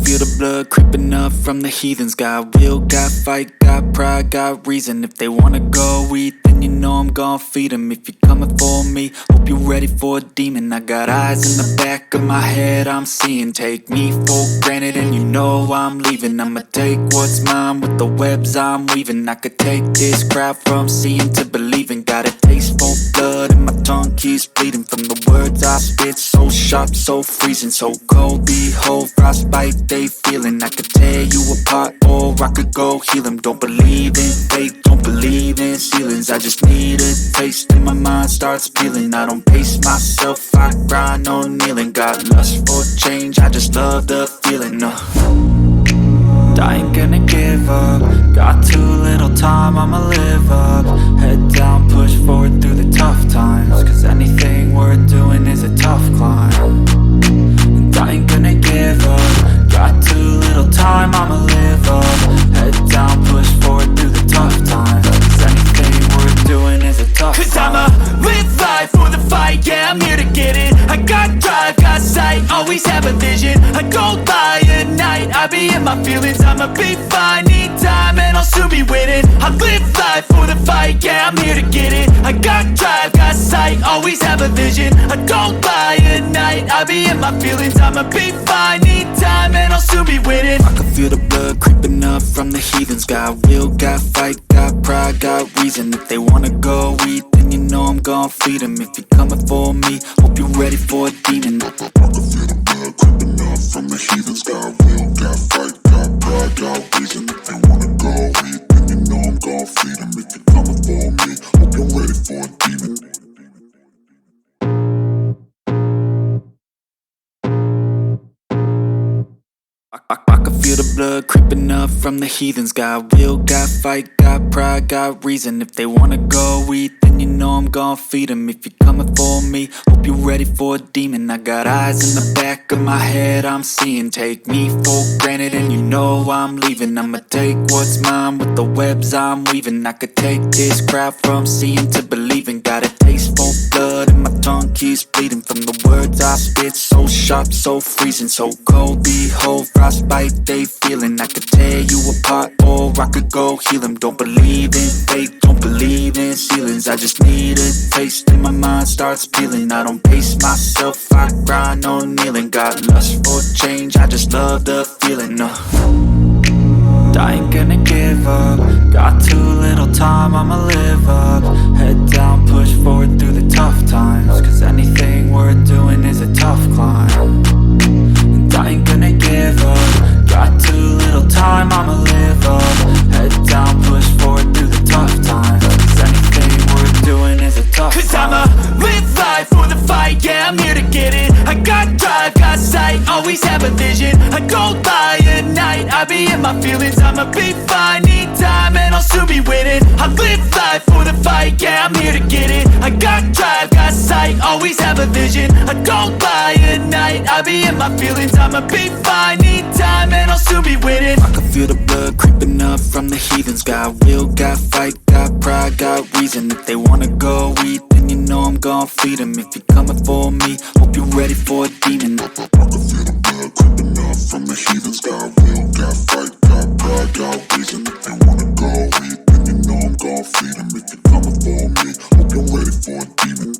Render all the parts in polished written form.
feel the blood creeping up from the heathens. Got will, got fight, got pride, got reason. If they wanna go eat, then you know I'm gon' feed them. If you're coming for me, hope you're ready for a demon. I got eyes in the back of my head, I'm seeing. Take me for granted and you know I'm leaving. I'ma take what's mine with the webs I'm weaving. I could take this crowd from seeing to believing. Got a taste for blood and my tongue keeps bleeding from the words I spit. So sharp, so freezing, so cold. Behold, frostbite they feeling. I could tear you apart or I could go heal them. Don't believe in fate, don't believe in ceilings. I just need a taste and my mind starts peeling. I don't pace myself, I grind on kneeling. Got lust for change, I just love the feeling. I ain't gonna give up. Got too little time, I'ma live up. Head down, push forward through the tough times. Cause anything worth doing is a tough climb. And I ain't gonna give up. Got too little time, I'ma live up. Head down, push forward through the tough times. Cause anything worth doing is a tough climb. Cause I'ma live life for the fight, yeah, I'm here to get it. I got drive, got sight, always have a vision. I go by at night, I be in my feelings. I'ma be fine, need time and I'll soon be winning. I live life for the fight, yeah, I'm here to get it. I got drive, got sight, always have a vision. I go by at night, I be in my feelings. I'ma be fine, need time and I'll soon be winning. I can feel the blood creeping up from the heathens. Got will, got fight, got pride, got reason. If they wanna go eat, then you know I'm gon' feed them. If you're coming for me, hope you're ready for a demon. I can feel the blood creeping up from the heathens. Got will, got fight, got pride, got reason. If they wanna go eat, then you know I'm gon' feed them. If you're coming for me, hope you're ready for a demon. I can feel the blood creeping up from the heathens. Got will, got fight, got pride, got reason. If they wanna go eat, then you know I'm gon' feed them. If you're coming for me, hope you're ready for a demon. I got eyes in the back of my head, I'm seeing. Take me for granted and you know I'm leaving. I'ma take what's mine with the webs I'm weaving. I could take this crowd from seeing to believing. Got a taste for blood and my tongue keeps bleeding from the words I spit. So sharp, so freezing, so cold. Behold, frostbite they feeling. I could tear you apart or I could go heal them. Don't believe in fate, don't believe in ceilings. I just need a taste and my mind starts peeling. I don't pace myself, I grind on kneeling. Got lust for change, I just love the feeling. I ain't gonna give up. Got too little time, I'ma live up. Head down, push forward through the tough times. Cause anything worth doing is a tough climb. And I ain't gonna give up. Got too little time, I'ma live up. Head down, push forward through the tough times. Cause anything worth doing is a tough climb. Cause I'ma live life for the fight, yeah, I'm here to get it. I got drive, got sight, always have a vision. I go by at night, I be in my feelings. I'ma be fine, need time and I'll soon be winning. I live life for the fight, yeah, I'm here to get it. I got drive, got sight, always have a vision. I go by at night, I be in my feelings. I'ma be fine, need time and I'll soon be winning. I can feel the blood creeping up from the heathens. Got will, got fight, got pride, got reason. If they wanna go eat, then you know I'm gon' feed them. If you're coming for me, hope you're ready for a demon. I can feel the blood creeping up from the heathens. Got will, got fight, got pride, got reason. If they wanna go eat, then you know I'm gon' feed them. If you're coming for me, hope you're ready for a demon.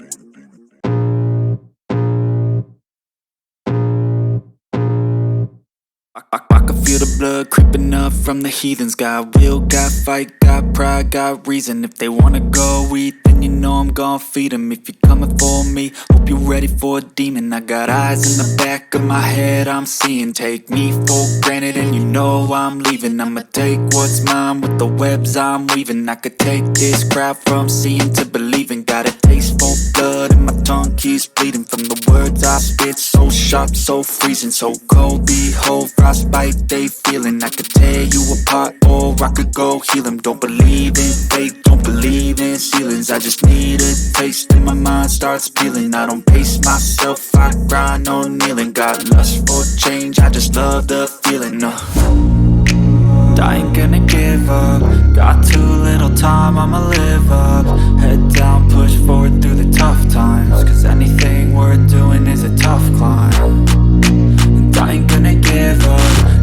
I can feel the blood creeping up from the heathens. Got will, got fight, got pride, got reason. If they wanna go eat, then you know I'm gon' feed them. If you're coming for me, hope you're ready for a demon. I got eyes in the back of my head, I'm seeing. Take me for granted and you know I'm leaving. I'ma take what's mine with the webs I'm weaving. I could take this crowd from seeing to believing. Got a taste for blood and my tongue keeps bleeding from the words I spit. So sharp, so freezing, so cold. Behold, frostbite they feeling. I could tear you apart or I could go heal them. Don't believe in fate, don't believe in ceilings. I just need a taste and my mind starts peeling. I don't pace myself, I grind on kneeling. Got lust for change, I just love the feeling. I ain't gonna give up. Got too little time, I'ma live up. Head down, push forward through the tough times. Cause anything worth doing is a tough climb. And I ain't gonna give up.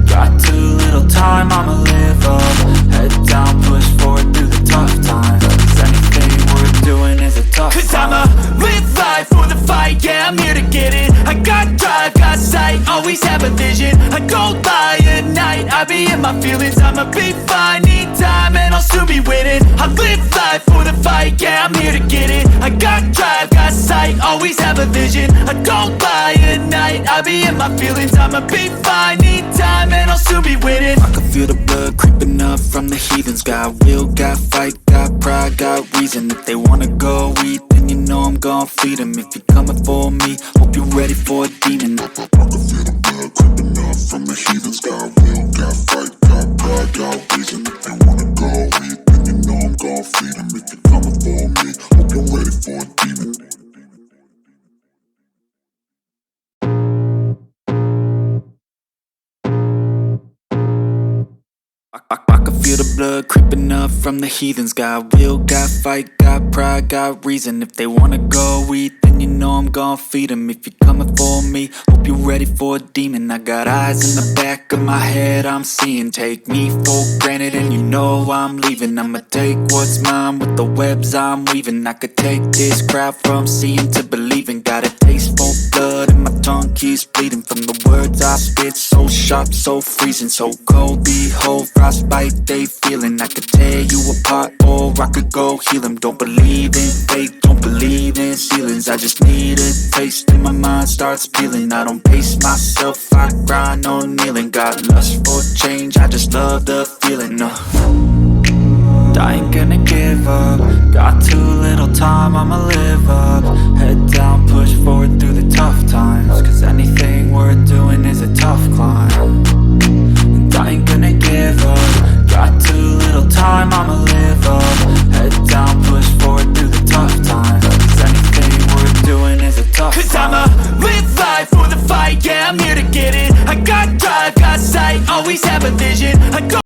I'ma live life for the fight, yeah, I'm here to get it. I got drive, got sight, always have a vision. I don't lie at night, I be in my feelings. I'ma be fine, need time, and I'll soon be winning. I live life for the fight, yeah, I'm here to get it. I got drive, got sight, always have a vision. I don't lie at night, I be in my feelings. I'ma be fine, need time, and I'll soon be winning. I can feel the blood creeping up from the heathens. Got will, got fight, got pride, got reason. If they wanna go eat, then you know I'm gon' feed them. If you're coming for me, hope you're ready for a demon. I can feel the blood creeping up from the heathens. Got will, got fight, got pride, got reason. If they wanna go eat, then you know I'm gon' feed them. If you're coming for me, hope you're ready for a demon. I can feel the blood creeping up from the heathens. Got will, got fight, got pride, got reason. If they wanna go eat, then you know I'm gon' feed them. If you're coming for me, hope you're ready for a demon. I got eyes in the back of my head, I'm seeing. Take me for granted and you know I'm leaving. I'ma take what's mine with the webs I'm weaving. I could take this crowd from seeing to believing. Got a taste for blood and my tongue keeps bleeding. From the words I spit, so sharp, so freezing. So cold, behold, frostbite they feeling. I could tear you apart or I could go heal them. Don't believe in fate, don't believe in ceilings. I just need a taste and my mind starts peeling. I don't pace myself, I grind on kneeling. Got lust for change, I just love the feeling. I ain't gonna give up. Got too little time, I'ma live up. Head down, push forward through the tough times. Cause anything worth doing is a tough climb. And I ain't gonna give up. Got too little time, I'ma live up. Head down, push forward through the tough times. Cause anything worth doing is a tough climb. Cause I'ma live life for the fight, yeah, I'm here to get it. I got drive, got sight, always have a vision. I go